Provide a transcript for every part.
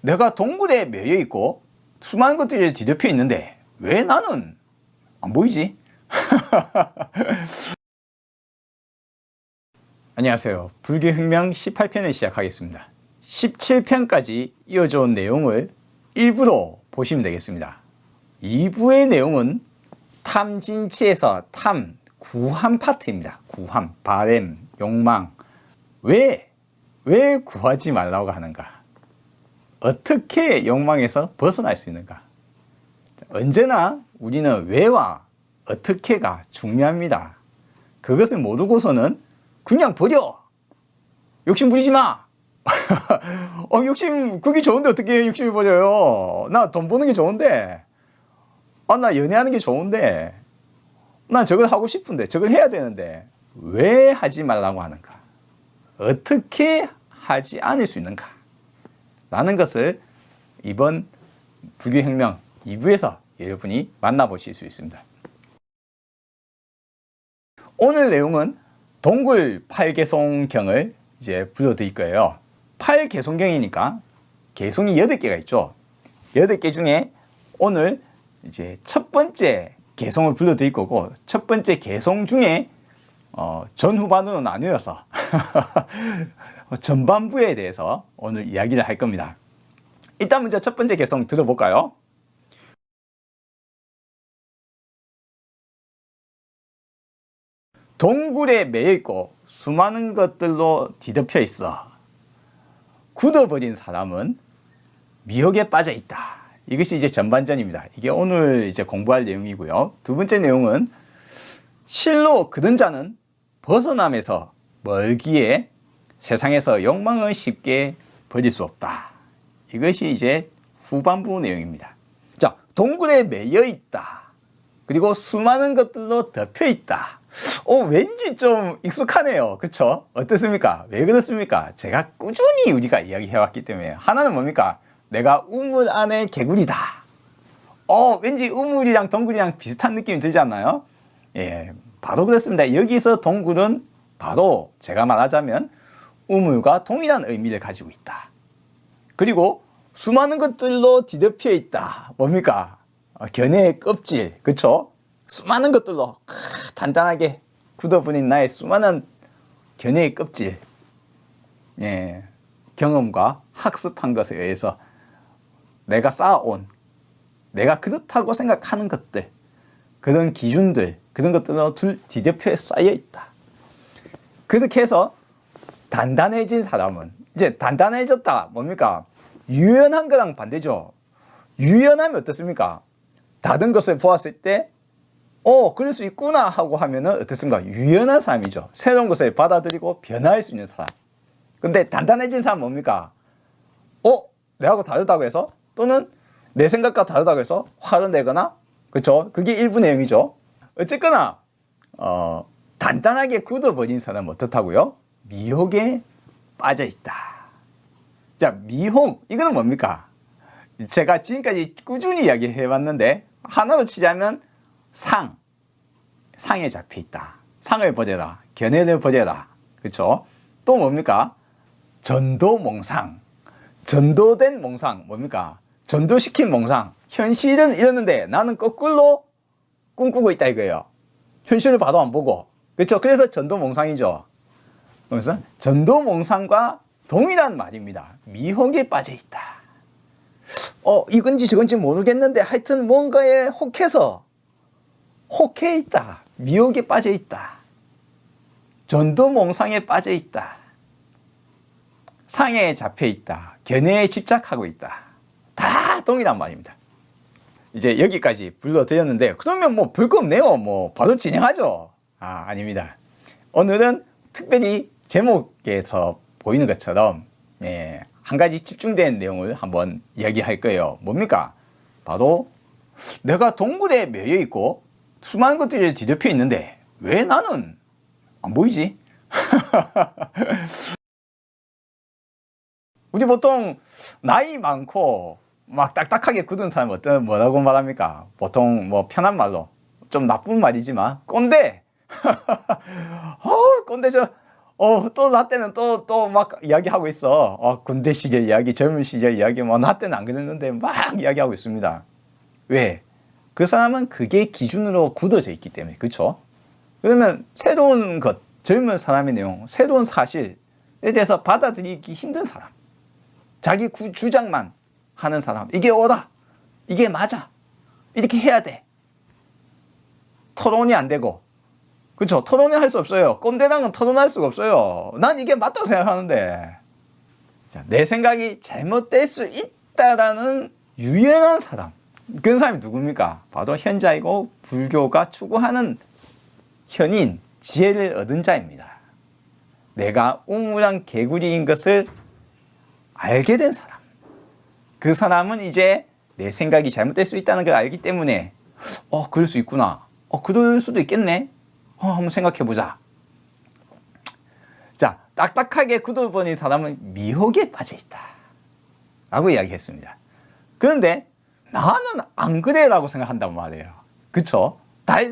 내가 동굴에 매여 있고 수많은 것들이 뒤덮여 있는데 왜 나는 안 보이지? 안녕하세요. 불교혁명 18편을 시작하겠습니다. 17편까지 이어져 온 내용을 1부로 보시면 되겠습니다. 2부의 내용은 탐진치에서 탐, 구함 파트입니다. 구함, 바램, 욕망. 왜 구하지 말라고 하는가? 어떻게 욕망에서 벗어날 수 있는가? 언제나 우리는 왜와 어떻게가 중요합니다. 그것을 모르고서는 그냥 버려! 욕심 부리지 마! 욕심, 그게 좋은데 어떻게 욕심을 버려요? 나 돈 버는 게 좋은데. 나 연애하는 게 좋은데. 나 저걸 하고 싶은데. 저걸 해야 되는데. 왜 하지 말라고 하는가? 어떻게 하지 않을 수 있는가? 라는 것을 이번 불교혁명 2부에서 여러분이 만나보실 수 있습니다. 오늘 내용은 동굴 팔개송경을 이제 불러드릴 거예요. 팔개송경이니까 개송이 8개가 있죠. 8개 중에 오늘 이제 첫 번째 개송을 불러드릴 거고, 첫 번째 개송 중에 전후반으로 나누어서 전반부에 대해서 오늘 이야기를 할 겁니다. 일단 먼저 첫 번째 개송 들어볼까요? 동굴에 매여 있고 수많은 것들로 뒤덮여 있어. 굳어버린 사람은 미혹에 빠져 있다. 이것이 이제 전반전입니다. 이게 오늘 이제 공부할 내용이고요. 두 번째 내용은 실로 그런 자는 벗어남에서 멀기에 세상에서 욕망을 쉽게 버릴 수 없다. 이것이 이제 후반부 내용입니다. 자, 동굴에 매여 있다. 그리고 수많은 것들로 덮여 있다. 왠지 좀 익숙하네요. 그쵸? 어떻습니까? 왜 그렇습니까? 제가 꾸준히 우리가 이야기해왔기 때문에. 하나는 뭡니까? 내가 우물 안에 개구리다. 왠지 우물이랑 동굴이랑 비슷한 느낌이 들지 않나요? 예, 바로 그렇습니다. 여기서 동굴은 바로 제가 말하자면 우물과 동일한 의미를 가지고 있다. 그리고 수많은 것들로 뒤덮여 있다. 뭡니까? 견해의 껍질. 그쵸? 수많은 것들로 단단하게 굳어버린 나의 수많은 견해의 껍질. 예, 경험과 학습한 것에 의해서 내가 쌓아온, 내가 그렇다고 생각하는 것들, 그런 기준들, 그런 것들로 뒤덮여 쌓여 있다. 그렇게 해서 단단해진 사람은, 이제 단단해졌다. 뭡니까? 유연한 거랑 반대죠. 유연하면 어떻습니까? 다른 것을 보았을 때 그럴 수 있구나 하고 하면은 어떻습니까? 유연한 사람이죠. 새로운 것을 받아들이고 변화할 수 있는 사람. 근데 단단해진 사람은 뭡니까? 내하고 다르다고 해서, 또는 내 생각과 다르다고 해서 화를 내거나, 그쵸? 그게 일부 내용이죠. 어쨌거나 단단하게 굳어버린 사람은 어떻다고요? 미혹에 빠져 있다. 자, 미혹, 이거는 뭡니까? 제가 지금까지 꾸준히 이야기해왔는데, 하나로 치자면 상에 잡혀 있다. 상을 버려라. 견해를 버려라. 그렇죠? 또 뭡니까? 전도몽상. 전도된 몽상. 뭡니까? 전도시킨 몽상. 현실은 이러는데 나는 거꾸로 꿈꾸고 있다 이거예요. 현실을 봐도 안 보고. 그렇죠? 그래서 전도몽상이죠. 그래서 전도몽상과 동일한 말입니다. 미혹에 빠져 있다. 이건지 저건지 모르겠는데 하여튼 뭔가에 혹해 있다. 미혹에 빠져 있다. 전도몽상에 빠져 있다. 상에 잡혀 있다. 견해에 집착하고 있다. 다 동일한 말입니다. 이제 여기까지 불러드렸는데, 그러면 뭐 별거 없네요. 바로 진행하죠. 아닙니다. 오늘은 특별히 제목에서 보이는 것처럼 한 가지 집중된 내용을 한번 이야기할 거예요. 뭡니까? 바로 내가 동굴에 매여 있고 수많은 것들이 뒤덮여 있는데 왜 나는 안 보이지? 우리 보통 나이 많고 막 딱딱하게 굳은 사람 뭐라고 말합니까? 보통 뭐 편한 말로 좀 나쁜 말이지만 꼰대. 꼰대 또 나 때는 또 막 이야기하고 있어. 군대 시절 이야기, 젊은 시절 이야기, 뭐 나 때는 안 그랬는데 막 이야기하고 있습니다. 왜? 그 사람은 그게 기준으로 굳어져 있기 때문에. 그렇죠? 그러면 새로운 것, 젊은 사람의 내용, 새로운 사실에 대해서 받아들이기 힘든 사람, 자기 주장만 하는 사람, 이게 옳아, 이게 맞아, 이렇게 해야 돼. 토론이 안 되고, 그렇죠? 토론이 할 수 없어요. 꼰대랑은 토론할 수가 없어요. 난 이게 맞다고 생각하는데, 자, 내 생각이 잘못될 수 있다라는 유연한 사람, 그런 사람이 누굽니까? 바로 현자이고 불교가 추구하는 현인, 지혜를 얻은 자입니다. 내가 우물안 개구리인 것을 알게 된 사람. 그 사람은 이제 내 생각이 잘못될 수 있다는 걸 알기 때문에 그럴 수 있구나. 그럴 수도 있겠네. 한번 생각해보자. 자, 딱딱하게 굳어버린 사람은 미혹에 빠져있다 라고 이야기했습니다. 그런데 나는 안 그래 라고 생각한단 말이에요. 그쵸?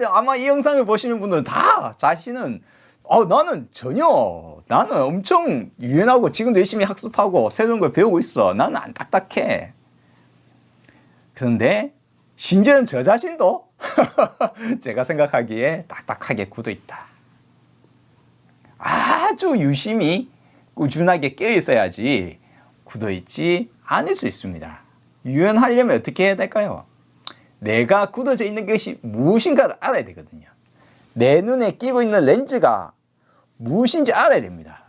아마 이 영상을 보시는 분들은 다 자신은 나는 엄청 유연하고 지금도 열심히 학습하고 새로운 걸 배우고 있어. 나는 안 딱딱해. 그런데 심지어는 저 자신도 제가 생각하기에 딱딱하게 굳어 있다. 아주 유심히 꾸준하게 깨어 있어야지 굳어 있지 않을 수 있습니다. 유연하려면 어떻게 해야 될까요? 내가 굳어져 있는 것이 무엇인가를 알아야 되거든요. 내 눈에 끼고 있는 렌즈가 무엇인지 알아야 됩니다.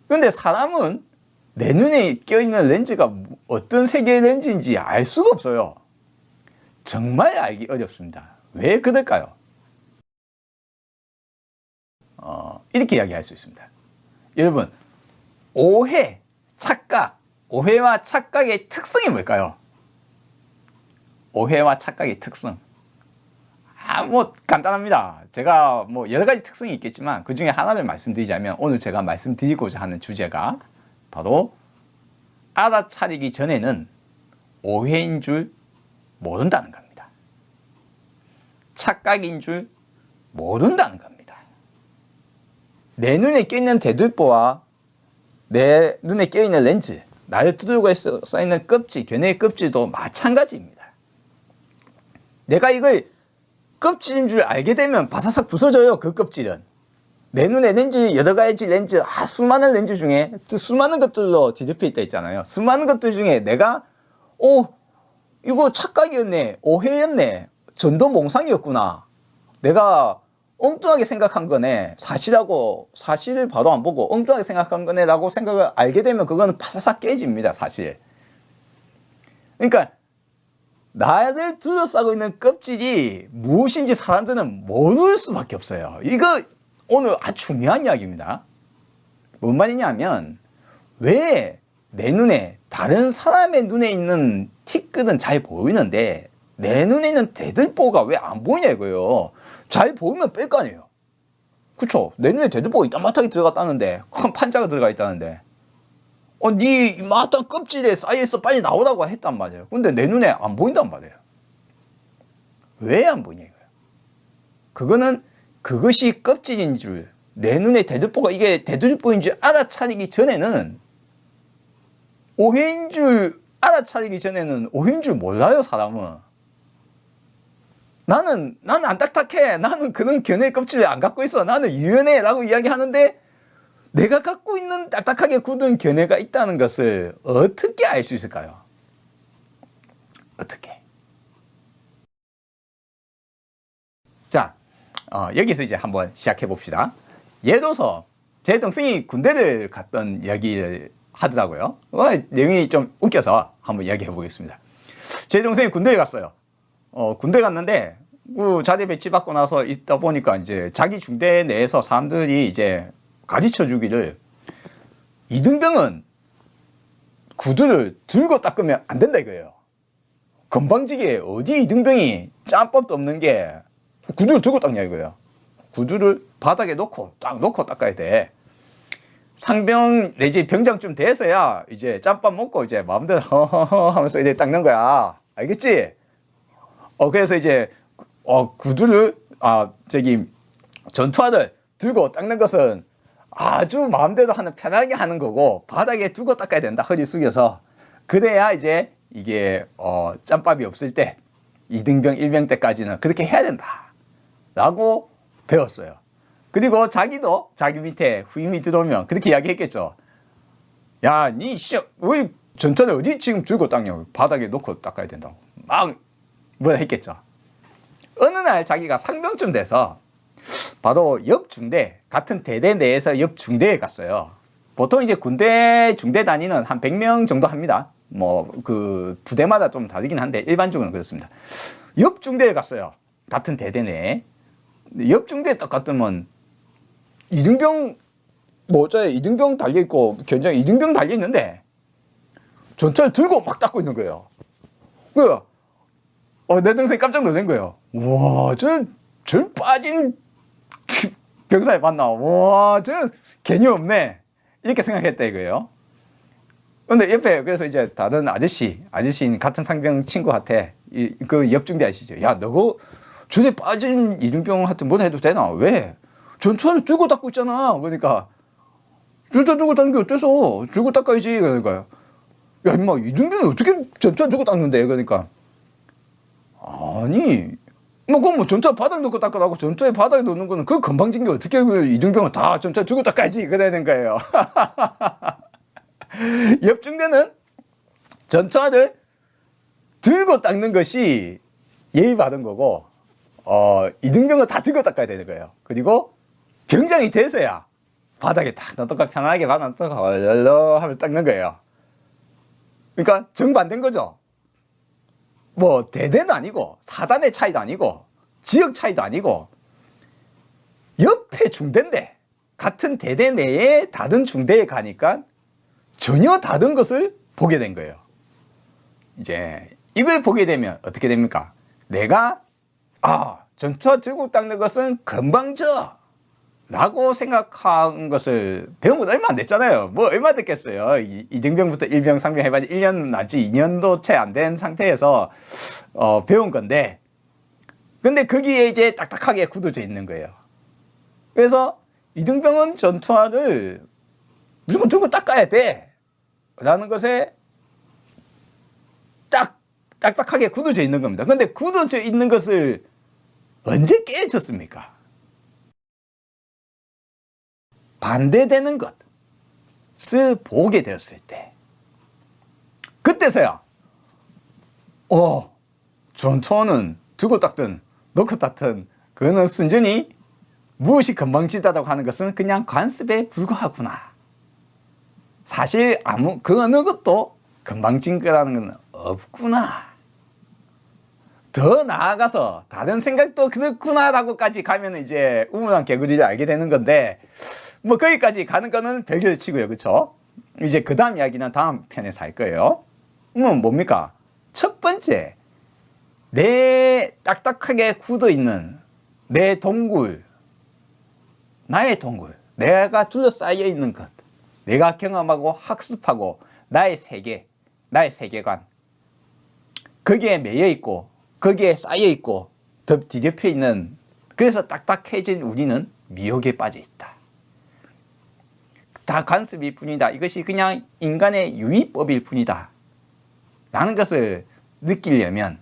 그런데 사람은 내 눈에 껴있는 렌즈가 어떤 색의 렌즈인지 알 수가 없어요. 정말 알기 어렵습니다. 왜 그럴까요? 이렇게 이야기할 수 있습니다. 여러분, 오해, 착각, 오해와 착각의 특성이 뭘까요? 오해와 착각의 특성. 간단합니다. 제가 여러 가지 특성이 있겠지만 그 중에 하나를 말씀드리자면 오늘 제가 말씀드리고자 하는 주제가 바로 알아차리기 전에는 오해인 줄 모른다는 겁니다. 착각인 줄 모른다는 겁니다. 내 눈에 껴있는 대들보와 내 눈에 껴있는 렌즈, 나를 두들고 쌓이는 껍질, 견해의 껍질도 마찬가지입니다. 내가 이걸 껍질인 줄 알게 되면 바사삭 부서져요. 그 껍질은. 내 눈에 렌즈, 여러 가지 렌즈, 수많은 렌즈 중에 수많은 것들로 뒤덮여 있다 있잖아요. 수많은 것들 중에 내가 이거 착각이었네, 오해였네, 전도몽상이었구나, 내가 엉뚱하게 생각한 거네, 사실을 바로 안 보고 엉뚱하게 생각한 거네 라고 생각을 알게 되면 그거는 바사삭 깨집니다. 사실. 그러니까 나를 둘러싸고 있는 껍질이 무엇인지 사람들은 모를 수밖에 없어요. 이거 오늘 아주 중요한 이야기입니다. 뭔 말이냐면, 왜 내 눈에, 다른 사람의 눈에 있는 티끌은 잘 보이는데 내 눈에 있는 대들보가 왜 안 보이냐 이거예요. 잘 보이면 뺄 거 아니에요. 그쵸? 내 눈에 대들보가 이따마하게 들어갔다는데, 큰 판자가 들어가 있다는데, 네 이마땅 껍질에 쌓여있어, 빨리 나오라고 했단 말이에요. 근데 내 눈에 안 보인단 말이에요. 왜 안 보이냐 이거예요. 그거는 그것이 껍질인 줄, 내 눈에 대들보가 이게 대들보인 줄 알아차리기 전에는, 오해인 줄 알아차리기 전에는 오해인 줄 몰라요. 사람은. 나는 안 딱딱해, 나는 그런 견해의 껍질을 안 갖고 있어, 나는 유연해 라고 이야기하는데, 내가 갖고 있는 딱딱하게 굳은 견해가 있다는 것을 어떻게 알 수 있을까요? 어떻게? 자, 여기서 이제 한번 시작해 봅시다. 예를 들어서 제 동생이 군대를 갔던 이야기를 하더라고요. 내용이 좀 웃겨서 한번 이야기해 보겠습니다. 제 동생이 군대에 갔어요. 군대 갔는데 자대 배치 받고 나서 있다 보니까 이제 자기 중대 내에서 사람들이 이제 가르쳐 주기를, 이등병은 구두를 들고 닦으면 안 된다 이거예요. 건방지게 어디 이등병이 짬밥도 없는 게 구두를 들고 닦냐 이거예요. 구두를 바닥에 놓고 닦아야 돼. 상병 내지 병장쯤 돼서야 이제 짬밥 먹고 이제 마음대로 허허허 하면서 이제 닦는 거야. 알겠지? 그래서 이제 구두를 전투화를 들고 닦는 것은 아주 마음대로 하는 편하게 하는 거고 바닥에 두고 닦아야 된다. 허리 숙여서. 그래야 이제 이게 짬밥이 없을 때 2등병 1병 때까지는 그렇게 해야 된다 라고 배웠어요. 그리고 자기도 자기 밑에 후임이 들어오면 그렇게 이야기했겠죠. 야, 니 왜 전차를 어디 지금 들고 닦냐고. 바닥에 놓고 닦아야 된다고 막 뭐라 했겠죠. 어느 날 자기가 상병쯤 돼서 바로 옆중대, 같은 대대 내에서 옆중대에 갔어요. 보통 이제 군대 중대 단위는 한 100명 정도 합니다. 뭐 그 부대마다 좀 다르긴 한데 일반적으로는 그렇습니다. 옆중대에 갔어요. 같은 대대 내에. 옆중대에 딱 갔더만 이등병 모자에 이등병 달려있고 견장에 이등병 달려있는데 전차를 들고 막 닦고 있는 거예요. 그 내 동생이 깜짝 놀란 거예요. 와, 저 빠진 병사에 봤나? 와, 저 개념 없네. 이렇게 생각했다 이거예요. 근데 옆에 그래서 이제 다른 아저씨인 같은 상병 친구한테 그 옆중대 아시죠? 야, 너거 전에 빠진 이등병한테 뭐 해도 되나? 왜? 전차를 들고 닦고 있잖아. 그러니까 전차 들고 닦는 게 어때서? 들고 닦아야지. 그러니까 야, 임마 이등병이 어떻게 전차 들고 닦는데? 그러니까 아니 뭐 그건 뭐 전차 바닥에 놓고 닦으라고. 전차에 바닥에 놓는 거는 그 건방진 게 어떻게 이등병은 다 전차 들고 닦아야지 그러는 거예요. 옆중대는 전차를 들고 닦는 것이 예의 바른 거고 이등병은 다 들고 닦아야 되는 거예요. 그리고 병장이 돼서야 바닥에 딱 놔두고 편하게 놔두고 얼얼 하면서 닦는 거예요. 그러니까 정반대인 거죠. 뭐 대대도 아니고 사단의 차이도 아니고 지역 차이도 아니고 옆에 중대인데 같은 대대 내에 다른 중대에 가니까 전혀 다른 것을 보게 된 거예요. 이제 이걸 보게 되면 어떻게 됩니까? 내가 전차 들고 닦는 것은 건방져 라고 생각한 것을 배운 건 얼마 안 됐잖아요. 뭐 얼마 됐겠어요. 이등병부터 1병, 상병 해봤자 1년 나지 2년도 채 안 된 상태에서 배운 건데, 근데 거기에 이제 딱딱하게 굳어져 있는 거예요. 그래서 이등병은 전투화를 무조건 들고 닦아야 돼 라는 것에 딱딱하게 굳어져 있는 겁니다. 근데 굳어져 있는 것을 언제 깨졌습니까? 반대되는 것을 보게 되었을 때, 그때서야 전투원은 두고 닦든 놓고 닦든 그거는 순전히 무엇이 건방지다라고 하는 것은 그냥 관습에 불과하구나. 사실 그 어느 것도 건방진 거라는 건 없구나. 더 나아가서 다른 생각도 그렇구나라고까지 가면 이제 우물한 개구리를 알게 되는 건데, 뭐 거기까지 가는 거는 별개를 치고요. 그렇죠? 이제 그 다음 이야기는 다음 편에서 할 거예요. 뭡니까? 첫 번째, 내 딱딱하게 굳어 있는 내 동굴, 나의 동굴, 내가 둘러싸여 있는 것, 내가 경험하고 학습하고 나의 세계, 나의 세계관, 거기에 매여 있고 거기에 쌓여 있고 뒤덮여 있는, 그래서 딱딱해진 우리는 미혹에 빠져 있다. 다 관습일 뿐이다. 이것이 그냥 인간의 유의법일 뿐이다 라는 것을 느끼려면,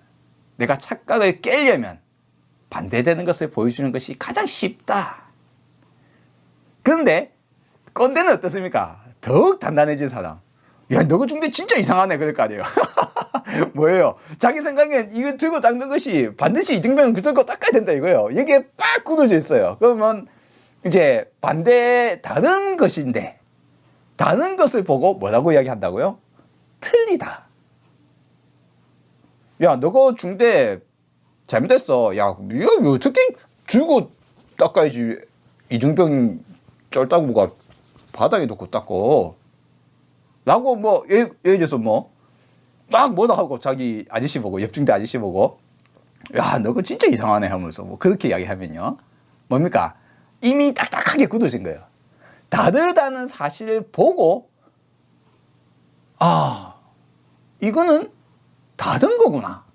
내가 착각을 깨려면 반대되는 것을 보여주는 것이 가장 쉽다. 그런데 꼰대는 어떻습니까? 더욱 단단해진 사람, 야, 너가 중대 진짜 이상하네 그럴 거 아니에요. 뭐예요? 자기 생각엔 이거 들고 닦는 것이 반드시 이등병은 들고 닦아야 된다 이거예요. 여기에 빡 굳어져 있어요. 그러면 이제 다른 것인데, 다른 것을 보고 뭐라고 이야기한다고요? 틀리다. 야, 너가 중대 잘못했어. 야, 이거 어떻게 들고 닦아야지. 이등병 쩔따구가 바닥에 놓고 닦고 라고 뭐 예를 들어서 막 뭐다 하고 자기 아저씨 보고, 옆중대 아저씨 보고, 야, 너 그거 진짜 이상하네 하면서 뭐 그렇게 이야기하면요, 뭡니까? 이미 딱딱하게 굳어진 거예요. 다르다는 사실을 보고, 이거는 다른 거구나.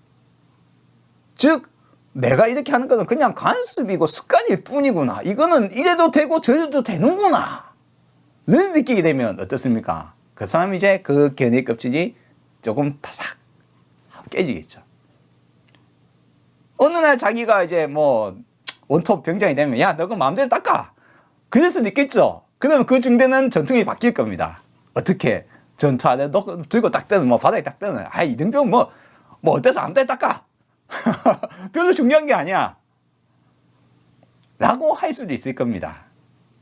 즉 내가 이렇게 하는 것은 그냥 관습이고 습관일 뿐이구나. 이거는 이래도 되고 저래도 되는구나 느끼게 되면 어떻습니까? 그 사람이 이제 그 견해 껍질이 조금 바삭 깨지겠죠. 어느 날 자기가 이제 뭐 원톱 병장이 되면 야, 너 그 마음대로 닦아. 그럴 수도 있겠죠. 그러면 그 중대는 전통이 바뀔 겁니다. 어떻게? 전투 안에 들고 닦든 뭐 바닥에 닦든 아, 이등병 뭐 어때서 아무 데나 닦아. 별로 중요한 게 아니야. 라고 할 수도 있을 겁니다.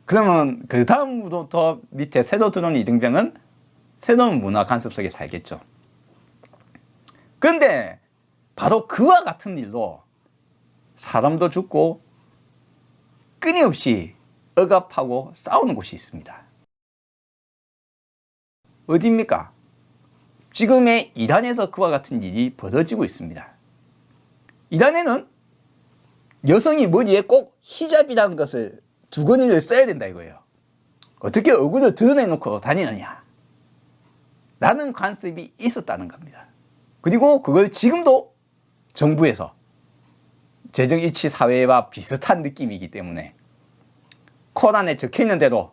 그러면 그 다음부터 밑에 새로 들어온 이등병은 새로운 문화 간섭 속에 살겠죠. 그런데 바로 그와 같은 일로 사람도 죽고 끊임없이 억압하고 싸우는 곳이 있습니다. 어디입니까? 지금의 이란에서 그와 같은 일이 벌어지고 있습니다. 이란에는 여성이 머리에 꼭 히잡이라는 것을 두건이를 써야 된다 이거예요. 어떻게 얼굴을 드러내놓고 다니느냐 라는 관습이 있었다는 겁니다. 그리고 그걸 지금도 정부에서 재정일치 사회와 비슷한 느낌이기 때문에 코란에 적혀있는 대로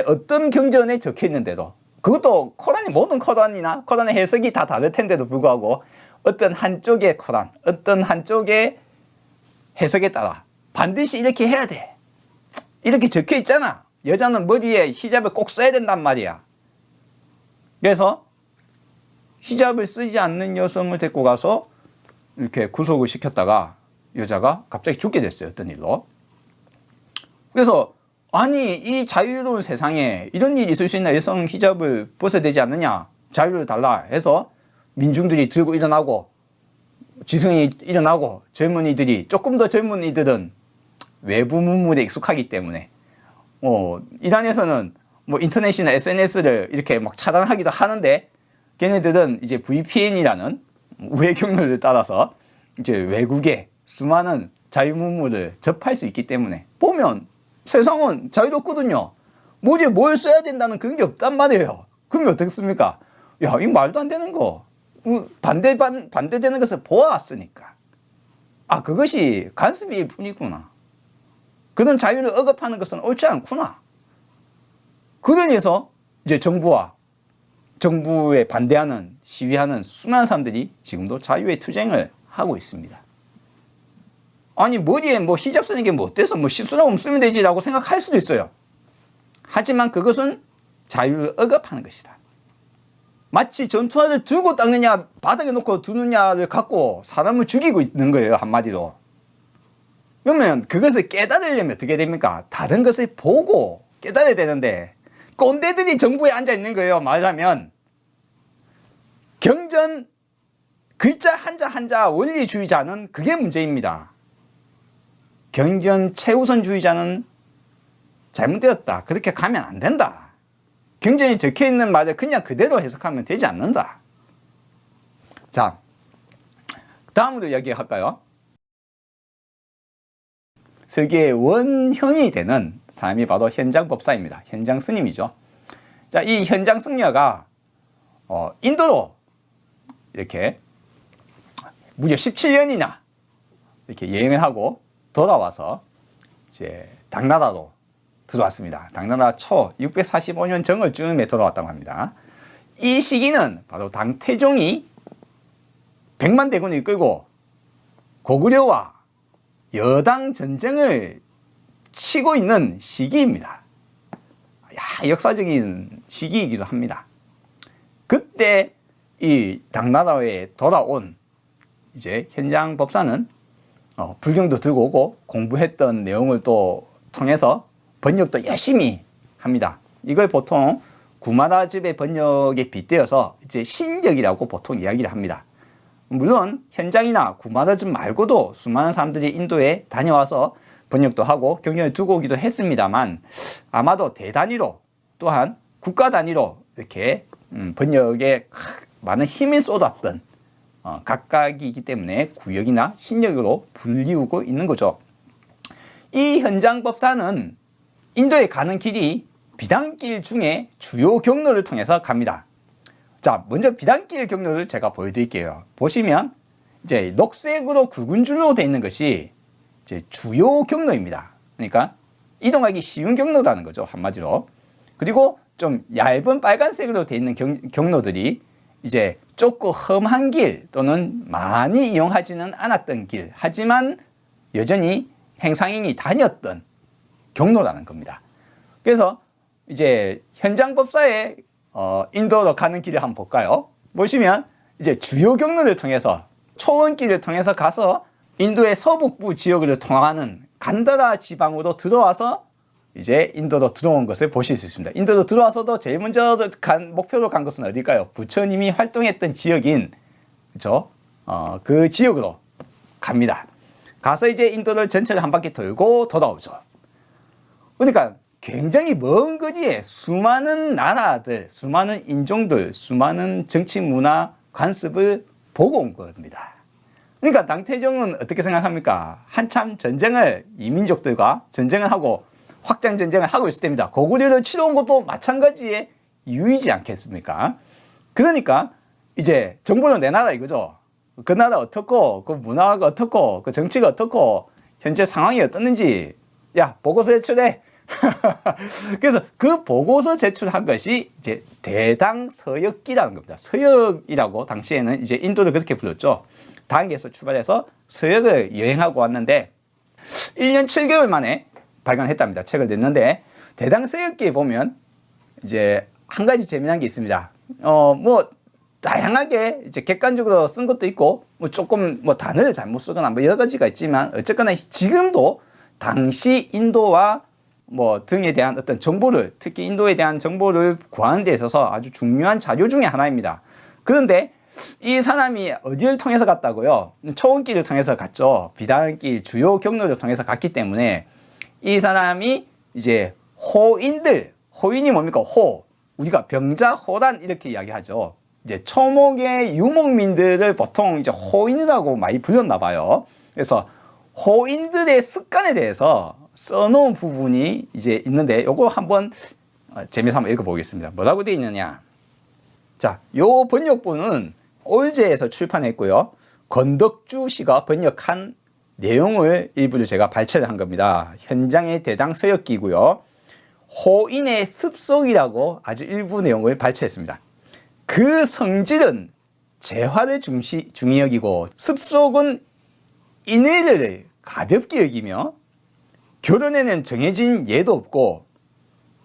어떤 경전에 적혀있는 대로 그것도 코란이 모든 코란이나 코란의 해석이 다 다를 텐데도 불구하고 어떤 한쪽의 코란, 어떤 한쪽의 해석에 따라 반드시 이렇게 해야 돼. 이렇게 적혀 있잖아. 여자는 머리에 히잡을 꼭 써야 된단 말이야. 그래서 히잡을 쓰지 않는 여성을 데리고 가서 이렇게 구속을 시켰다가 여자가 갑자기 죽게 됐어요. 어떤 일로. 그래서 아니 이 자유로운 세상에 이런 일이 있을 수 있나 여성 히잡을 벗어야 되지 않느냐 자유를 달라 해서 민중들이 들고 일어나고 지성이 일어나고 젊은이들이 조금 더 젊은이들은 외부 문물에 익숙하기 때문에 이란에서는 뭐 인터넷이나 SNS를 이렇게 막 차단하기도 하는데 걔네들은 이제 VPN이라는 우회 경로를 따라서 이제 외국의 수많은 자유문물을 접할 수 있기 때문에 보면 세상은 자유롭거든요. 머리에 뭘 써야 된다는 그런 게 없단 말이에요. 그러면 어떻습니까? 야, 이거 말도 안 되는 거. 반대되는 것을 보아왔으니까. 아, 그것이 간섭일 뿐이구나. 그런 자유를 억압하는 것은 옳지 않구나. 그러니서 이제 정부에 반대하는 시위하는 수많은 사람들이 지금도 자유의 투쟁을 하고 있습니다. 아니 머리에 뭐 히잡 쓰는 게 뭐 어때서 뭐 시술하고 쓰면 되지라고 생각할 수도 있어요. 하지만 그것은 자유를 억압하는 것이다. 마치 전투화를 두고 닦느냐 바닥에 놓고 두느냐를 갖고 사람을 죽이고 있는 거예요. 한마디로. 그러면 그것을 깨달으려면 어떻게 됩니까? 다른 것을 보고 깨달아야 되는데 꼰대들이 정부에 앉아 있는 거예요. 말하자면 경전 글자 한자 한자 원리주의자는 그게 문제입니다. 경전 최우선주의자는 잘못되었다. 그렇게 가면 안 된다. 경전에 적혀있는 말을 그냥 그대로 해석하면 되지 않는다. 자, 다음으로 이야기할까요? 설계의 원형이 되는 사람이 바로 현장법사입니다. 현장 스님이죠. 자, 이 현장 승려가 인도로 이렇게 무려 17년이나 이렇게 여행을 하고 돌아와서 이제 당나라로 들어왔습니다. 당나라 초 645년 정월쯤에 돌아왔다고 합니다. 이 시기는 바로 당태종이 100만 대군을 이끌고 고구려와 여당 전쟁을 치고 있는 시기입니다. 역사적인 시기이기도 합니다. 그때 이 당나라에 돌아온 이제 현장 법사는 불경도 들고 오고 공부했던 내용을 또 통해서 번역도 열심히 합니다. 이걸 보통 구마라집의 번역에 빗대어서 이제 신역이라고 보통 이야기를 합니다. 물론 현장이나 구마라집 말고도 수많은 사람들이 인도에 다녀와서 번역도 하고 경전을 두고 오기도 했습니다만 아마도 대단위로 또한 국가 단위로 이렇게 번역에 많은 힘을 쏟았던 각각이기 때문에 구역이나 신역으로 불리우고 있는 거죠. 이 현장법사는 인도에 가는 길이 비단길 중에 주요 경로를 통해서 갑니다. 자, 먼저 비단길 경로를 제가 보여드릴게요. 보시면 이제 녹색으로 굵은 줄로 되어 있는 것이 이제 주요 경로입니다. 그러니까 이동하기 쉬운 경로라는 거죠. 한마디로. 그리고 좀 얇은 빨간색으로 되어 있는 경로들이 이제 좁고 험한 길 또는 많이 이용하지는 않았던 길, 하지만 여전히 행상인이 다녔던 경로라는 겁니다. 그래서 이제 현장법사의 인도로 가는 길을 한번 볼까요? 보시면 이제 주요 경로를 통해서 초원길을 통해서 가서 인도의 서북부 지역을 통하는 간다라 지방으로 들어와서 이제 인도로 들어온 것을 보실 수 있습니다. 인도로 들어와서도 제일 먼저 목표로 간 것은 어딜까요? 부처님이 활동했던 지역인 그렇죠? 그 지역으로 갑니다. 가서 이제 인도를 전체를 한 바퀴 돌고 돌아오죠. 그러니까 굉장히 먼 거리에 수많은 나라들, 수많은 인종들, 수많은 정치 문화 관습을 보고 온 겁니다. 그러니까 당태종은 어떻게 생각합니까? 한참 전쟁을 이민족들과 전쟁을 하고 확장 전쟁을 하고 있을 때입니다. 고구려를 치러 온 것도 마찬가지의 이유이지 않겠습니까? 그러니까 이제 정보는 내 나라 이거죠. 그 나라 어떻고, 그 문화가 어떻고, 그 정치가 어떻고, 현재 상황이 어떻는지, 야, 보고서 제출해. 그래서 그 보고서 제출한 것이 이제 대당서역기라는 겁니다. 서역이라고 당시에는 이제 인도를 그렇게 불렀죠. 당에서 출발해서 서역을 여행하고 왔는데 1년 7개월 만에 발간했답니다. 책을 냈는데 대당서역기에 보면 이제 한 가지 재미난 게 있습니다. 뭐 다양하게 이제 객관적으로 쓴 것도 있고 뭐 조금 뭐 단어를 잘못 쓰거나 뭐 여러 가지가 있지만 어쨌거나 지금도 당시 인도와 뭐 등에 대한 어떤 정보를 특히 인도에 대한 정보를 구하는 데 있어서 아주 중요한 자료 중에 하나입니다. 그런데 이 사람이 어디를 통해서 갔다고요? 초원길을 통해서 갔죠. 비단길 주요 경로를 통해서 갔기 때문에 이 사람이 이제 호인이 뭡니까? 우리가 병자호란 이렇게 이야기하죠. 이제 초목의 유목민들을 보통 이제 호인이라고 많이 불렸나 봐요. 그래서 호인들의 습관에 대해서 써놓은 부분이 이제 있는데 요거 한번 재미삼아 한번 읽어보겠습니다. 뭐라고 되어 있느냐? 자, 요 번역본은 올제에서 출판했고요. 권덕주 씨가 번역한 내용을 일부를 제가 발췌를 한 겁니다. 현장의 대당 서역기고요. 호인의 습속이라고 아주 일부 내용을 발췌했습니다. 그 성질은 재화를 중히 여기고 습속은 인의를 가볍게 여기며 결혼에는 정해진 예도 없고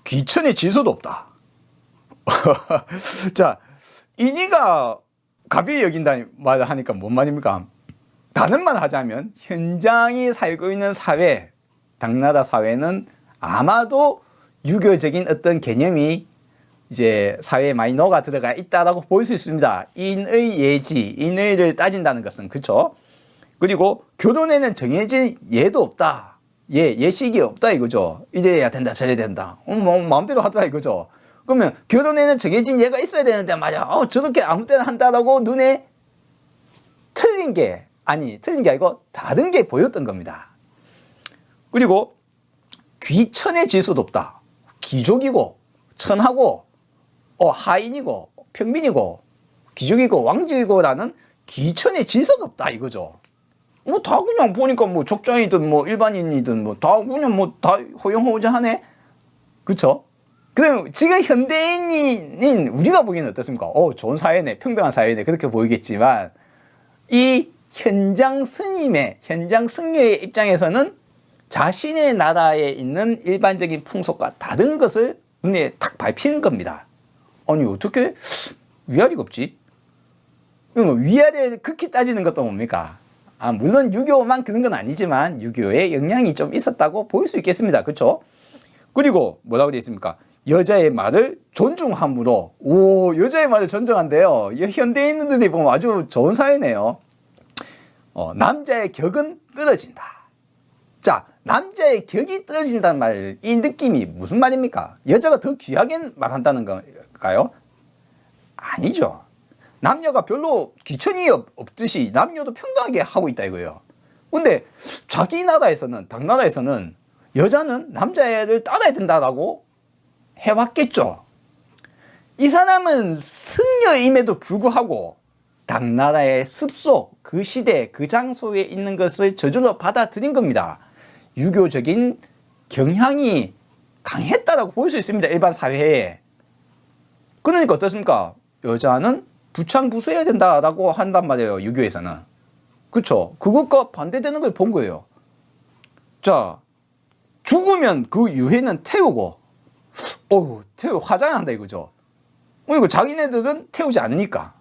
귀천의 질서도 없다. 자, 인의가 가벼이 여긴다 말을 하니까 뭔 말입니까? 다른 말 하자면 현장이 살고 있는 사회, 당나라 사회는 아마도 유교적인 어떤 개념이 이제 사회에 많이 녹아 들어가 있다라고 볼 수 있습니다. 인의 예지, 인의를 따진다는 것은 그렇죠. 그리고 결혼에는 정해진 예도 없다. 예식이 없다 이거죠. 이래야 된다, 저래야 된다. 뭐 마음대로 하더라 이거죠. 그러면 결혼에는 정해진 예가 있어야 되는데 맞아. 저렇게 아무 때나 한다라고 눈에 틀린 게 아니고 다른 게 보였던 겁니다. 그리고 귀천의 질서도 없다. 귀족이고 천하고 하인이고 평민이고 귀족이고 왕족이고라는 귀천의 질서가 없다 이거죠. 뭐 다 그냥 보니까 뭐 족장이든 뭐 일반인이든 뭐 다 그냥 뭐 다 호용호우자하네. 그쵸? 그럼 지금 현대인인 우리가 보기에는 어떻습니까? 좋은 사회네, 평등한 사회네 그렇게 보이겠지만 이 현장 승려의 입장에서는 자신의 나라에 있는 일반적인 풍속과 다른 것을 눈에 탁 밟히는 겁니다. 아니 어떻게 위아래가 없지? 위아래를 극히 따지는 것도 뭡니까? 물론 유교만 그런 건 아니지만 유교의 영향이 좀 있었다고 볼 수 있겠습니다. 그렇죠? 그리고 뭐라고 되어 있습니까? 여자의 말을 존중함으로 여자의 말을 존중한대요. 현대인들이 보면 아주 좋은 사회네요. 남자의 격은 떨어진다. 자, 남자의 격이 떨어진다는 말, 이 느낌이 무슨 말입니까? 여자가 더 귀하게 말한다는 건가요? 아니죠. 남녀가 별로 귀천이 없듯이 남녀도 평등하게 하고 있다 이거예요. 근데 자기 나라에서는, 당나라에서는 여자는 남자애를 따라야 된다라고 해왔겠죠. 이 사람은 승려임에도 불구하고 당나라의 습속, 그 시대, 그 장소에 있는 것을 저절로 받아들인 겁니다. 유교적인 경향이 강했다라고 볼 수 있습니다. 일반 사회에. 그러니까 어떻습니까? 여자는 부창부수해야 된다라고 한단 말이에요. 유교에서는. 그쵸? 그것과 반대되는 걸 본 거예요. 자, 죽으면 그 유해는 태우고, 화장한다 이거죠. 이거 자기네들은 태우지 않으니까.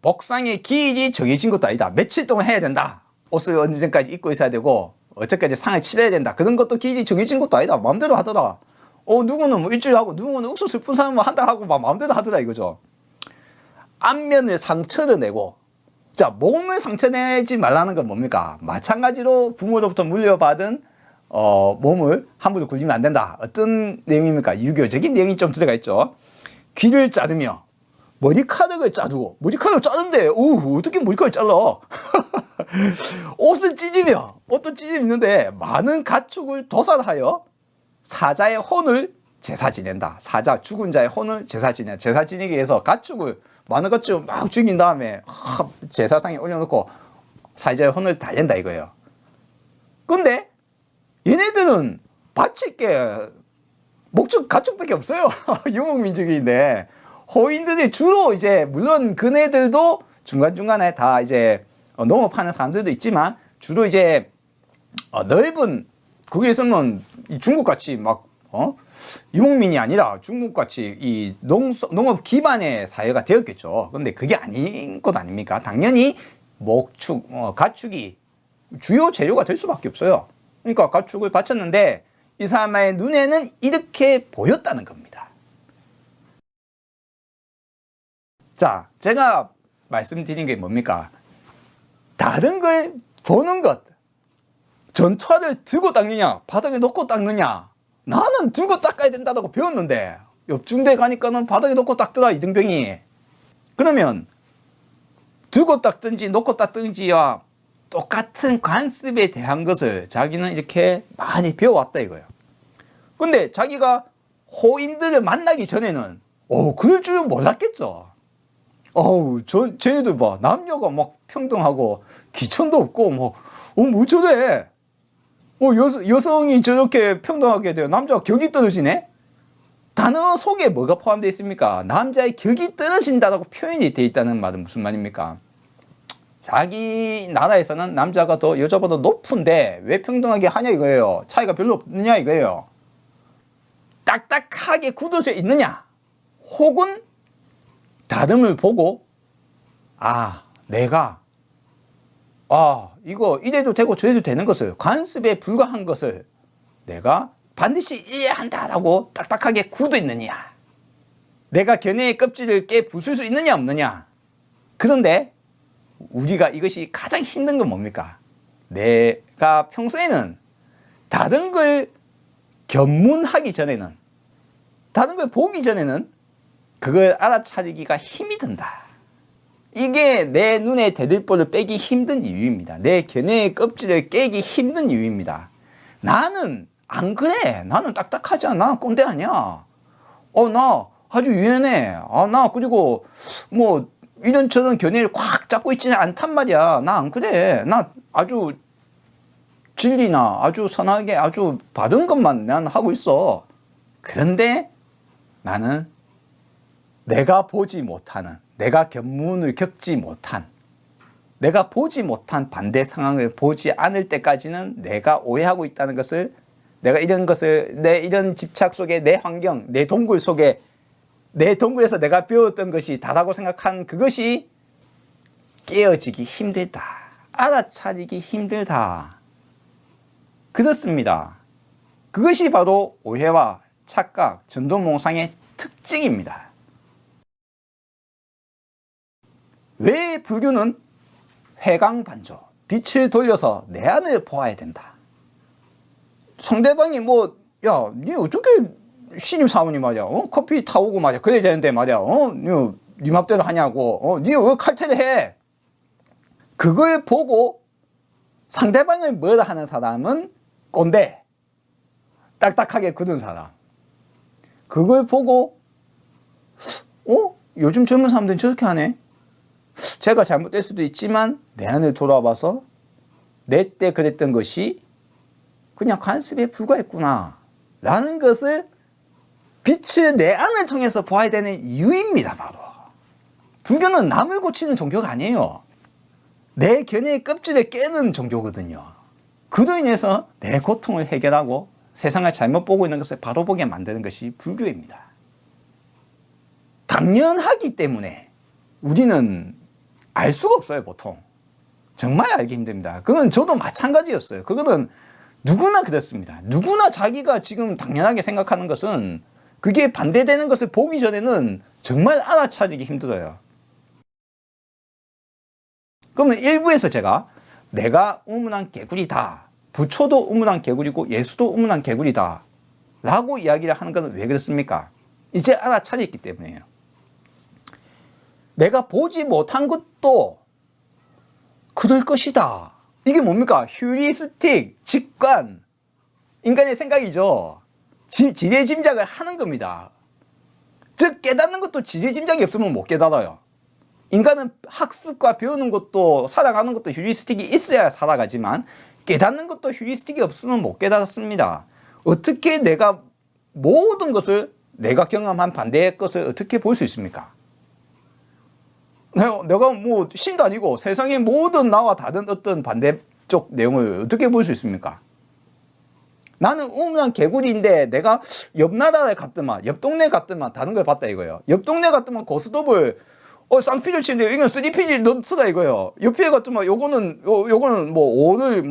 복상의 기일이 정해진 것도 아니다. 며칠 동안 해야 된다. 옷을 언제까지 입고 있어야 되고, 어제까지 상을 치러야 된다. 그런 것도 기일이 정해진 것도 아니다. 마음대로 하더라. 누구는 뭐 일주일 하고, 누구는 옥수수 푼 사람은 한 달 하고, 마음대로 하더라 이거죠. 안면을 상처를 내고, 자, 몸을 상처내지 말라는 건 뭡니까? 마찬가지로 부모로부터 물려받은 몸을 함부로 굴리면 안 된다. 어떤 내용입니까? 유교적인 내용이 좀 들어가 있죠. 귀를 자르며 머리카락을 자르고, 머리카락을 자른데 어떻게 머리카락을 잘라? 옷을 찢으며, 옷도 찢는데 많은 가축을 도살하여 사자의 혼을 제사 지낸다. 사자, 죽은 자의 혼을 제사 지낸다. 제사 지내기 위해서 가축을 많은 가축을 막 죽인 다음에 제사상에 올려놓고 사자의 혼을 달랜다 이거예요. 근데 얘네들은 바칠 게 목축 가축밖에 없어요. 유목민족인데 호인들이 주로 이제 물론 그네들도 중간중간에 다 이제 농업하는 사람들도 있지만 주로 이제 넓은 거기에서는 중국같이 막 유목민이 아니라 중국같이 이 농업 기반의 사회가 되었겠죠. 그런데 그게 아닌 것 아닙니까? 당연히 목축, 가축이 주요 재료가 될 수밖에 없어요. 그러니까 가축을 바쳤는데 이 사람의 눈에는 이렇게 보였다는 겁니다. 자, 제가 말씀드린 게 뭡니까? 다른 걸 보는 것. 전투화를 들고 닦느냐, 바닥에 놓고 닦느냐. 나는 들고 닦아야 된다고 배웠는데 옆중대 가니까는 바닥에 놓고 닦더라 이등병이. 그러면 들고 닦든지 놓고 닦든지와 똑같은 관습에 대한 것을 자기는 이렇게 많이 배워왔다 이거예요. 근데 자기가 호인들을 만나기 전에는 그럴 줄은 몰랐겠죠. 쟤네들 봐, 남녀가 막 평등하고 기천도 없고 뭐 저래. 여성이 저렇게 평등하게 돼요. 남자가 격이 떨어지네? 단어 속에 뭐가 포함되어 있습니까? 남자의 격이 떨어진다고 표현이 되어 있다는 말은 무슨 말입니까? 자기 나라에서는 남자가 더 여자보다 높은데 왜 평등하게 하냐 이거예요. 차이가 별로 없느냐 이거예요. 딱딱하게 굳어져 있느냐? 혹은 다름을 보고 내가 이거 이래도 되고 저래도 되는 것을, 관습에 불과한 것을 내가 반드시 이해한다라고 딱딱하게 굳어 있느냐, 내가 견해의 껍질을 깨 부술 수 있느냐 없느냐. 그런데 우리가 이것이 가장 힘든 건 뭡니까? 내가 평소에는 다른 걸 견문하기 전에는, 다른 걸 보기 전에는 그걸 알아차리기가 힘이 든다. 이게 내 눈에 대들보를 빼기 힘든 이유입니다. 내 견해의 껍질을 깨기 힘든 이유입니다. 나는 안 그래. 나는 딱딱하지 않아. 꼰대 아니야. 나 아주 유연해. 나 그리고 뭐 이런저런 견해를 꽉 잡고 있지는 않단 말이야. 나 안 그래. 나 아주 진리나 아주 선하게 아주 바른 것만 난 하고 있어. 그런데 나는 내가 보지 못하는, 내가 견문을 겪지 못한, 내가 보지 못한 반대 상황을 보지 않을 때까지는 내가 오해하고 있다는 것을, 내가 이런 것을, 내 이런 집착 속에, 내 환경, 내 동굴 속에, 내 동굴에서 내가 배웠던 것이 다라고 생각한 그것이 깨어지기 힘들다. 알아차리기 힘들다. 그렇습니다. 그것이 바로 오해와 착각, 전도몽상의 특징입니다. 왜 불교는 회광반조, 빛을 돌려서 내 안을 보아야 된다. 상대방이 니 어떻게 신임 사모님 말이야, 커피 타오고 말이야, 그래야 되는데 말이야, 니 맘대로 하냐고, 니 왜 칼퇴를 해? 그걸 보고 상대방을 뭐라 하는 사람은 꼰대, 딱딱하게 굳은 사람. 그걸 보고 요즘 젊은 사람들은 저렇게 하네. 제가 잘못될 수도 있지만 내 안을 돌아봐서 내 때 그랬던 것이 그냥 관습에 불과했구나 라는 것을 빛을 내 안을 통해서 보아야 되는 이유입니다. 바로 불교는 남을 고치는 종교가 아니에요. 내 견해의 껍질을 깨는 종교거든요. 그로 인해서 내 고통을 해결하고 세상을 잘못 보고 있는 것을 바로 보게 만드는 것이 불교입니다. 당연하기 때문에 우리는 알 수가 없어요. 보통 정말 알기 힘듭니다. 그건 저도 마찬가지였어요. 그거는 누구나 그렇습니다. 누구나 자기가 지금 당연하게 생각하는 것은 그게 반대되는 것을 보기 전에는 정말 알아차리기 힘들어요. 그러면 일부에서 제가 내가 우문한 개구리다, 부처도 우문한 개구리고 예수도 우문한 개구리다 라고 이야기를 하는 것은 왜 그렇습니까? 이제 알아차렸기 때문이에요. 내가 보지 못한 것도 그럴 것이다. 이게 뭡니까? 휴리스틱, 직관, 인간의 생각이죠. 지레짐작을 하는 겁니다. 즉 깨닫는 것도 지레짐작이 없으면 못 깨달아요. 인간은 학습과 배우는 것도 살아가는 것도 휴리스틱이 있어야 살아가지만 깨닫는 것도 휴리스틱이 없으면 못 깨닫습니다. 어떻게 내가 모든 것을 내가 경험한 반대의 것을 어떻게 볼 수 있습니까? 내가 뭐 신도 아니고 세상의 모든 나와 다른 어떤 반대쪽 내용을 어떻게 볼 수 있습니까? 나는 우문한 개구리인데 내가 옆 나라에 갔더만 옆 동네 갔더만 다른 걸 봤다 이거예요. 옆 동네 갔더만 고스톱을 쌍피를 치는데 이건 3피를 넣더라 이거예요. 옆에 갔더만 요거는 뭐 오를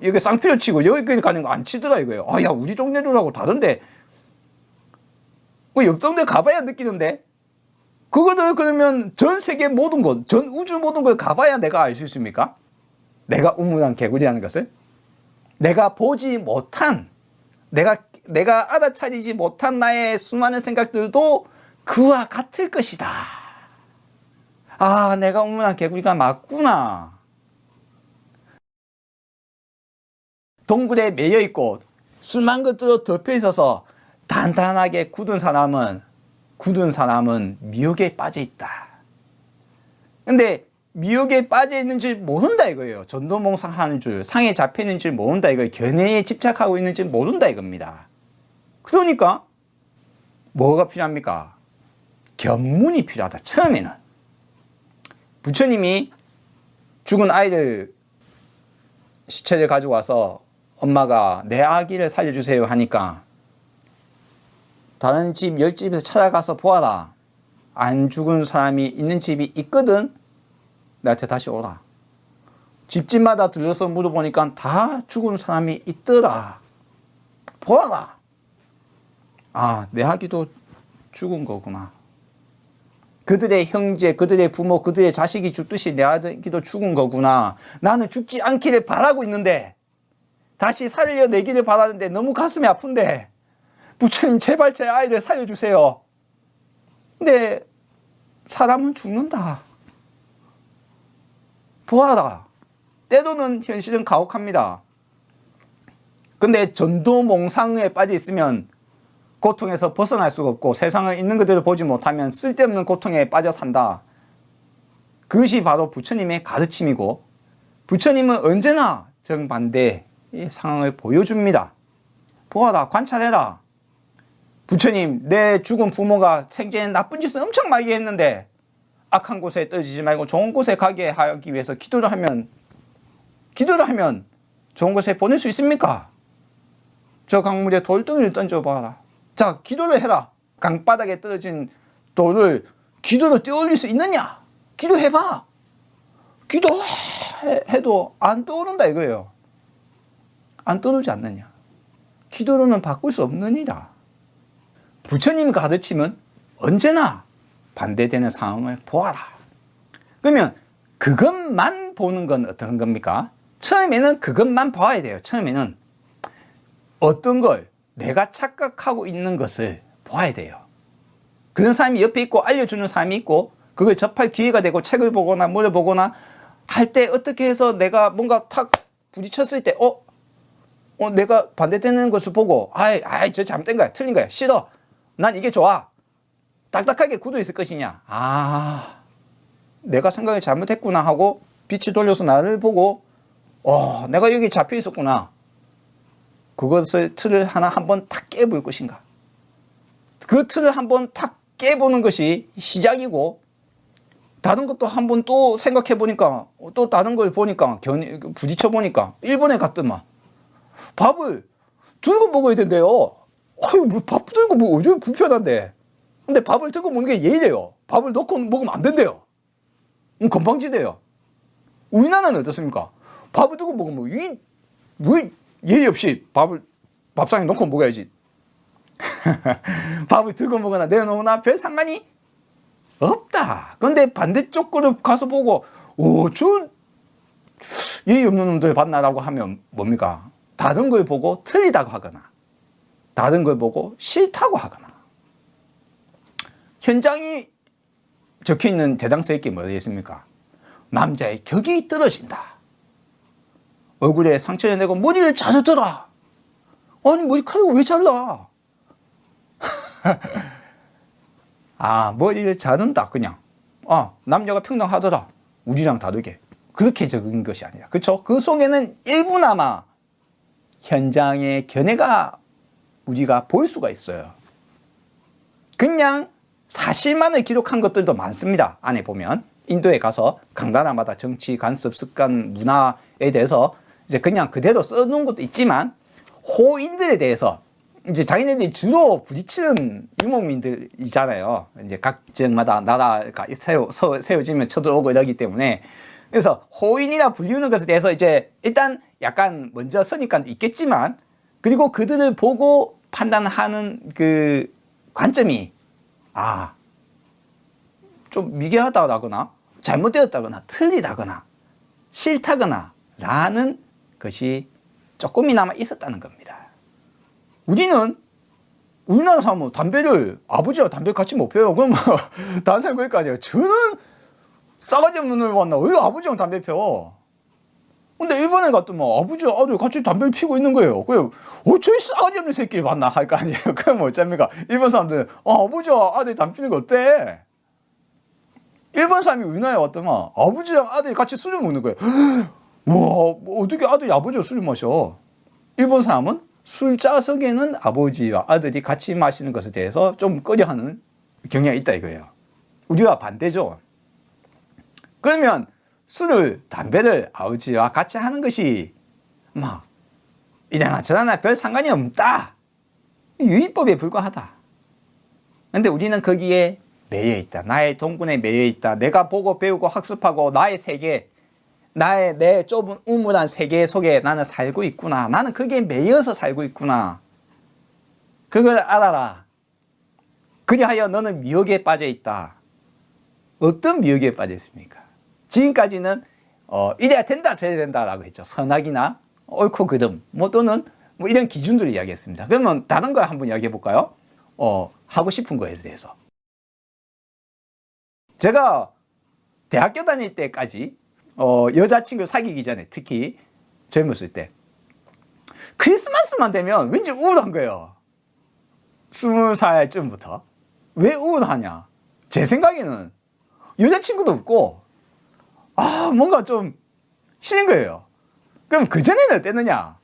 이게 쌍피를 치고 여기 가는 거 안 치더라 이거예요. 야 우리 동네로라고 다른데 옆 동네 가봐야 느끼는데 그거는 그러면 전 세계 모든 것, 전 우주 모든 걸 가봐야 내가 알 수 있습니까? 내가 우문한 개구리라는 것을 내가 보지 못한 내가 알아차리지 못한 나의 수많은 생각들도 그와 같을 것이다. 아, 내가 우문한 개구리가 맞구나. 동굴에 매여 있고 수많은 것들로 덮여 있어서 단단하게 굳은 사람은 미혹에 빠져 있다. 근데 미혹에 빠져 있는 줄 모른다 이거예요. 전도몽상 하는 줄, 상에 잡혀 있는 줄 모른다 이거예요. 견해에 집착하고 있는 줄 모른다 이겁니다. 그러니까 뭐가 필요합니까? 견문이 필요하다. 처음에는 부처님이 죽은 아이들 시체를 가지고 와서 엄마가 내 아기를 살려주세요 하니까 다른 집 10집에서 찾아가서 보아라. 안 죽은 사람이 있는 집이 있거든. 나한테 다시 오라. 집집마다 들려서 물어보니까 다 죽은 사람이 있더라. 보아라. 아, 내 아기도 죽은 거구나. 그들의 형제, 그들의 부모, 그들의 자식이 죽듯이 내 아기도 죽은 거구나. 나는 죽지 않기를 바라고 있는데 다시 살려내기를 바라는데 너무 가슴이 아픈데 부처님 제발 제 아이를 살려주세요. 근데 사람은 죽는다. 보아라. 때로는 현실은 가혹합니다. 근데 전도몽상에 빠져 있으면 고통에서 벗어날 수가 없고 세상을 있는 그대로 보지 못하면 쓸데없는 고통에 빠져 산다. 그것이 바로 부처님의 가르침이고 부처님은 언제나 정반대의 상황을 보여줍니다. 보아라. 관찰해라. 부처님 내 죽은 부모가 생전에 나쁜 짓을 엄청 많이 했는데 악한 곳에 떨어지지 말고 좋은 곳에 가게 하기 위해서 기도를 하면 좋은 곳에 보낼 수 있습니까? 저 강물에 돌덩이를 던져봐라. 자, 기도를 해라. 강바닥에 떨어진 돌을 기도로 떼어올릴 수 있느냐? 기도해봐. 기도해도 안 떠오른다 이거예요. 안 떠오르지 않느냐? 기도로는 바꿀 수 없느니라. 부처님 가르침은 언제나 반대되는 상황을 보아라. 그러면 그것만 보는 건 어떤 겁니까? 처음에는 그것만 봐야 돼요. 처음에는 어떤 걸 내가 착각하고 있는 것을 봐야 돼요. 그런 사람이 옆에 있고 알려주는 사람이 있고 그걸 접할 기회가 되고 책을 보거나 뭘 보거나 할 때 어떻게 해서 내가 뭔가 탁 부딪혔을 때 내가 반대되는 것을 보고 저 잘못된 거야 틀린 거야 싫어 난 이게 좋아 딱딱하게 굳어 있을 것이냐. 내가 생각을 잘못했구나 하고 빛을 돌려서 나를 보고 내가 여기 잡혀 있었구나. 그것을 틀을 하나 한번 탁 깨볼 것인가? 그 틀을 한번 탁 깨보는 것이 시작이고, 다른 것도 한번 또 생각해 보니까, 또 다른 걸 보니까, 부딪혀 보니까, 일본에 갔더만 밥을 들고 먹어야 된대요. 아유, 뭐 밥 들고 뭐 요즘 불편한데. 근데 밥을 들고 먹는 게 예의래요. 밥을 넣고 먹으면 안 된대요. 건방지대요. 우리나라는 어떻습니까? 밥을 들고 먹으면 뭐 예의 없이 밥상에 넣고 먹어야지. 밥을 들고 먹거나 내려놓거나 별 상관이 없다. 그런데 반대쪽 그룹 가서 보고, 저 예의 없는 놈들 봤나라고 하면 뭡니까? 다른 걸 보고 틀리다고 하거나, 다른 걸 보고 싫다고 하거나. 현장이 적혀 있는 대당서에 있게 뭐겠습니까? 남자의 격이 떨어진다. 얼굴에 상처를 내고 머리를 자르더라. 아니, 머리카락을 왜 잘라? 머리를 자른다, 그냥. 남녀가 평등하더라. 우리랑 다르게. 그렇게 적은 것이 아니라. 그렇죠? 그 속에는 일부나마 현장의 견해가 우리가 볼 수가 있어요. 그냥 사실만을 기록한 것들도 많습니다. 안에 보면. 인도에 가서 각 나라마다 정치, 간섭, 습관, 문화에 대해서 이제 그냥 그대로 써놓은 것도 있지만, 호인들에 대해서 이제 자기네들이 주로 부딪히는 유목민들이잖아요. 이제 각 지역마다 나라가 세워지면 쳐들어오고 이러기 때문에. 그래서 호인이라 불리우는 것에 대해서 이제 일단 약간 먼저 선입관도 있겠지만, 그리고 그들을 보고 판단하는 그 관점이 좀 미개하다거나 잘못되었다거나 틀리다거나 싫다거나 라는 것이 조금이나마 있었다는 겁니다. 우리나라 사람은 담배를, 아버지와 담배 같이 못 펴요. 그럼 다른 사람 그럴 거 아니에요. 저는 싸가지 없는 놈을 만나 왜 아버지랑 담배 펴? 근데 일본에 갔더만 아버지와 아들 같이 담배를 피고 있는 거예요. 저 싸가지 없는 새끼를 만나 할 거 아니에요. 그럼 어쩝니까? 일본 사람들은 아버지와 아들이 담배 피는 거 어때? 일본 사람이 우리나라에 왔더만 아버지랑 아들이 같이 술을 먹는 거예요. 와, 어떻게 아들이 아버지와 술을 마셔? 일본 사람은 술자석에는 아버지와 아들이 같이 마시는 것에 대해서 좀 꺼려하는 경향이 있다 이거예요. 우리와 반대죠. 그러면 담배를 아버지와 같이 하는 것이 이래나 저래나 별 상관이 없다. 유의법에 불과하다. 근데 우리는 거기에 매여 있다. 나의 동분에 매여 있다. 내가 보고 배우고 학습하고 나의 세계, 내 좁은 우물한 세계 속에 나는 살고 있구나. 나는 거기에 매여서 살고 있구나. 그걸 알아라. 그리하여 너는 미혹에 빠져 있다. 어떤 미혹에 빠져 있습니까? 지금까지는 이래야 된다 저래야 된다라고 했죠. 선악이나 옳고 그름 또는 이런 기준들을 이야기했습니다. 그러면 다른 거 한번 이야기해 볼까요? 하고 싶은 거에 대해서. 제가 대학교 다닐 때까지 여자친구 사귀기 전에, 특히 젊었을 때 크리스마스만 되면 왠지 우울한 거예요. 20살쯤부터. 왜 우울하냐? 제 생각에는 여자친구도 없고 뭔가 좀 싫은 거예요. 그럼 그전에는 어땠느냐?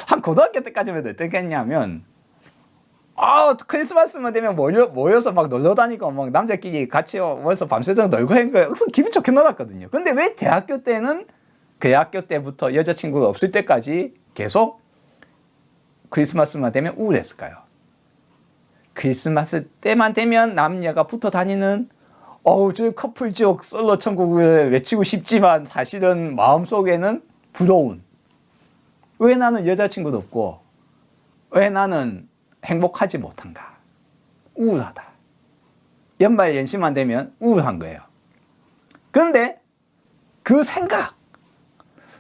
한 고등학교 때까지는 어땠겠냐면 크리스마스만 되면 모여서 막 놀러 다니고 막 남자끼리 같이 모여서 밤새도록 놀고 하는 거예요. 기분 좋게 놀았거든요. 근데 왜 대학교 때부터 여자친구가 없을 때까지 계속 크리스마스만 되면 우울했을까요? 크리스마스 때만 되면 남녀가 붙어 다니는 저 커플 지옥 솔로 천국을 외치고 싶지만 사실은 마음속에는 부러운, 왜 나는 여자친구도 없고 왜 나는 행복하지 못한가? 우울하다. 연말 연시만 되면 우울한 거예요. 그런데 그 생각,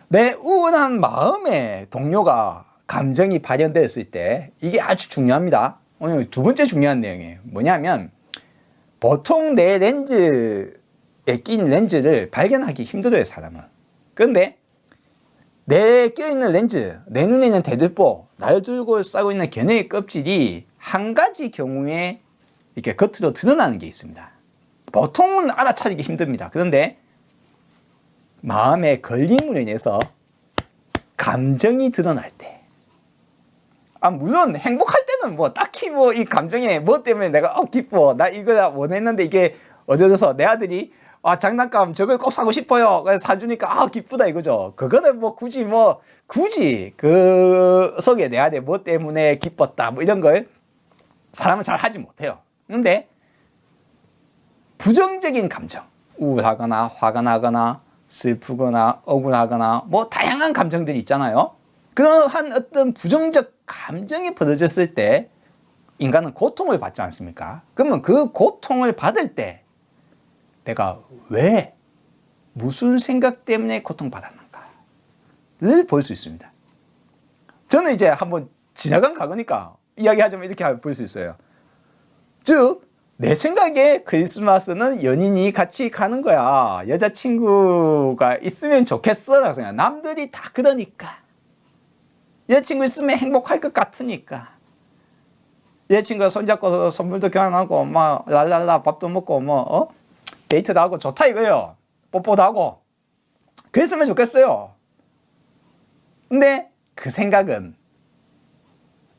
내 우울한 마음의 동료가 감정이 발현됐을 때 이게 아주 중요합니다. 오늘 두 번째 중요한 내용이에요. 뭐냐면 보통 내 렌즈에 낀 렌즈를 발견하기 힘들어요, 사람은. 그런데 내 껴있는 렌즈, 내 눈에 있는 대들보, 날 들고 싸고 있는 견해의 껍질이 한 가지 경우에 이렇게 겉으로 드러나는 게 있습니다. 보통은 알아차리기 힘듭니다. 그런데 마음의 걸림으로 인해서 감정이 드러날 때, 물론 행복할 때는 뭐 딱히 뭐 이 감정에 뭐 때문에 내가 기뻐, 나 이걸 원했는데 이게 얻어져서 내 아들이 장난감 저걸 꼭 사고 싶어요, 그래서 사주니까 기쁘다 이거죠. 그거는 뭐 굳이 그 속에 내 아들 뭐 때문에 기뻤다 뭐 이런 걸 사람은 잘 하지 못해요. 근데 부정적인 감정, 우울하거나 화가 나거나 슬프거나 억울하거나 뭐 다양한 감정들이 있잖아요. 그러한 어떤 부정적 감정이 벌어졌을 때 인간은 고통을 받지 않습니까? 그러면 그 고통을 받을 때 내가 왜, 무슨 생각 때문에 고통받았는가를 볼 수 있습니다. 저는 이제 한번 지나간 과거니까 이야기하자면 이렇게 볼 수 있어요. 즉, 내 생각에 크리스마스는 연인이 같이 가는 거야. 여자친구가 있으면 좋겠어 라고 생각. 남들이 다 그러니까. 여자친구 있으면 행복할 것 같으니까. 여자친구가 손잡고 선물도 교환하고 막 랄랄라 밥도 먹고 데이트도 하고 좋다 이거예요. 뽀뽀도 하고. 그랬으면 좋겠어요. 근데 그 생각은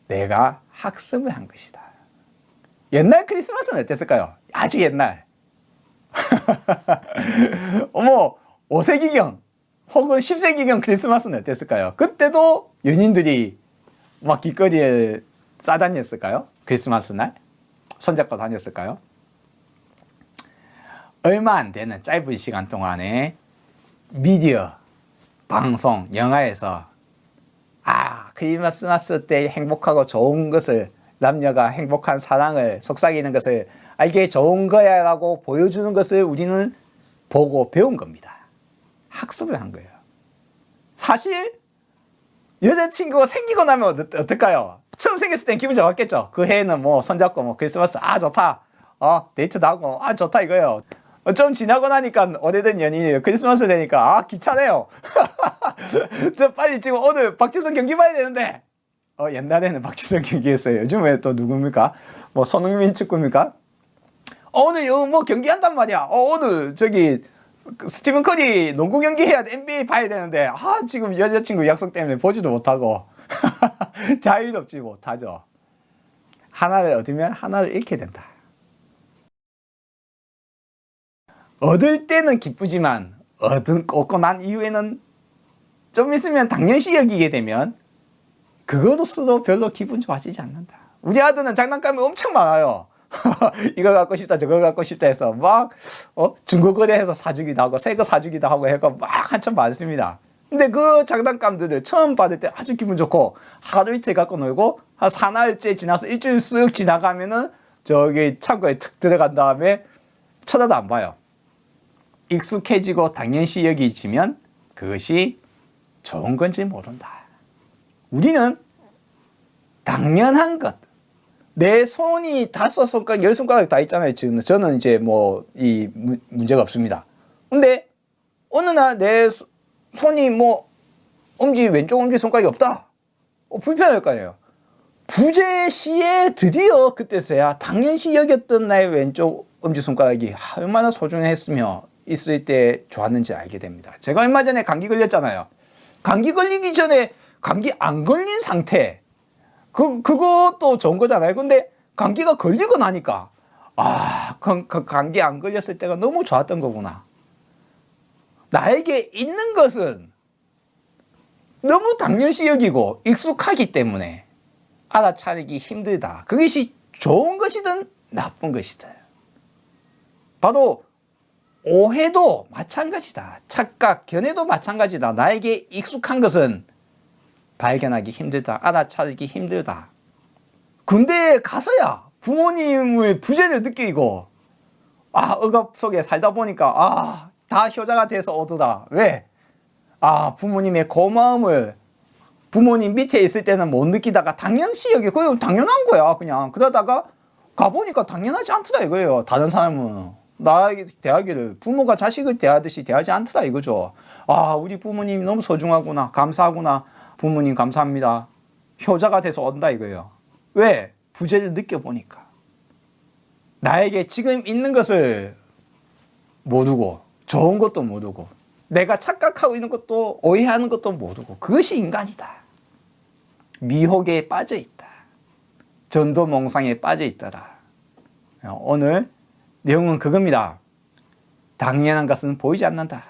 내가 학습을 한 것이다. 옛날 크리스마스는 어땠을까요? 아주 옛날. 5세기경 혹은 10세기경 크리스마스는 어땠을까요? 그때도 연인들이 막 길거리에 싸다녔을까요? 크리스마스 날? 손잡고 다녔을까요? 얼마 안 되는 짧은 시간 동안에 미디어, 방송, 영화에서 크리스마스 때 행복하고 좋은 것을, 남녀가 행복한 사랑을 속삭이는 것을 이게 좋은 거야 라고 보여주는 것을 우리는 보고 배운 겁니다. 학습을 한 거예요. 사실 여자친구가 생기고 나면 어떨까요? 처음 생겼을 땐 기분 좋았겠죠. 그 해에는 뭐 손잡고 크리스마스 좋다, 데이트도 하고 좋다 이거예요. 좀 지나고 나니까 오래된 연인이 크리스마스 되니까 귀찮아요. 저 빨리 지금 오늘 박지성 경기 봐야 되는데. 옛날에는 박지성 경기했어요. 요즘에 또 누굽니까? 뭐 손흥민 축구입니까? 오늘 뭐 경기한단 말이야. 오늘 저기 스티븐 커리 농구 경기 해야 돼. NBA 봐야 되는데 지금 여자친구 약속 때문에 보지도 못하고 자유롭지 못하죠. 하나를 얻으면 하나를 잃게 된다. 얻을 때는 기쁘지만 얻고 난 이후에는 좀 있으면 당연시 여기게 되면 그것으로 별로 기분 좋아지지 않는다. 우리 아들은 장난감이 엄청 많아요. 이거 갖고 싶다 저거 갖고 싶다 해서 막 중고거래해서 사주기도 하고 새 거 사주기도 하고 해서 막 한참 많습니다. 근데 그 장난감들을 처음 받을 때 아주 기분 좋고 하루 이틀 갖고 놀고 한 사나흘째 지나서 일주일 쓱 지나가면은 저기 창고에 툭 들어간 다음에 쳐다도 안 봐요. 익숙해지고 당연시 여기지면 그것이 좋은 건지 모른다. 우리는 당연한 것, 내 손이 5손가락, 10손가락 다 있잖아요. 지금 저는 이제 뭐 이 문제가 없습니다. 근데 어느 날 내 손이 뭐 왼쪽 엄지 손가락이 없다. 불편할 거 아니에요. 부재 시에 드디어 그때서야 당연시 여겼던 나의 왼쪽 엄지 손가락이 얼마나 소중했으며 있을 때 좋았는지 알게 됩니다. 제가 얼마 전에 감기 걸렸잖아요. 감기 걸리기 전에 감기 안 걸린 상태, 그것도 좋은 거잖아요. 근데 감기가 걸리고 나니까 감기 안 걸렸을 때가 너무 좋았던 거구나. 나에게 있는 것은 너무 당연시 여기고 익숙하기 때문에 알아차리기 힘들다. 그것이 좋은 것이든 나쁜 것이든. 바로 오해도 마찬가지다. 착각, 견해도 마찬가지다. 나에게 익숙한 것은 발견하기 힘들다. 알아차리기 힘들다. 군대에 가서야 부모님의 부재를 느끼고 억압 속에 살다 보니까 다 효자가 돼서 오더라. 왜? 부모님의 고마움을 부모님 밑에 있을 때는 못 느끼다가 당연시 여기 그거 당연한 거야. 그냥 그러다가 가보니까 당연하지 않더라 이거예요. 다른 사람은 나에게 대하기를 부모가 자식을 대하듯이 대하지 않더라 이거죠. 우리 부모님이 너무 소중하구나, 감사하구나, 부모님 감사합니다, 효자가 돼서 온다 이거예요. 왜? 부재를 느껴보니까. 나에게 지금 있는 것을 모르고 좋은 것도 모르고 내가 착각하고 있는 것도 오해하는 것도 모르고 그것이 인간이다. 미혹에 빠져 있다. 전도몽상에 빠져 있더라. 오늘 내용은 그겁니다. 당연한 것은 보이지 않는다.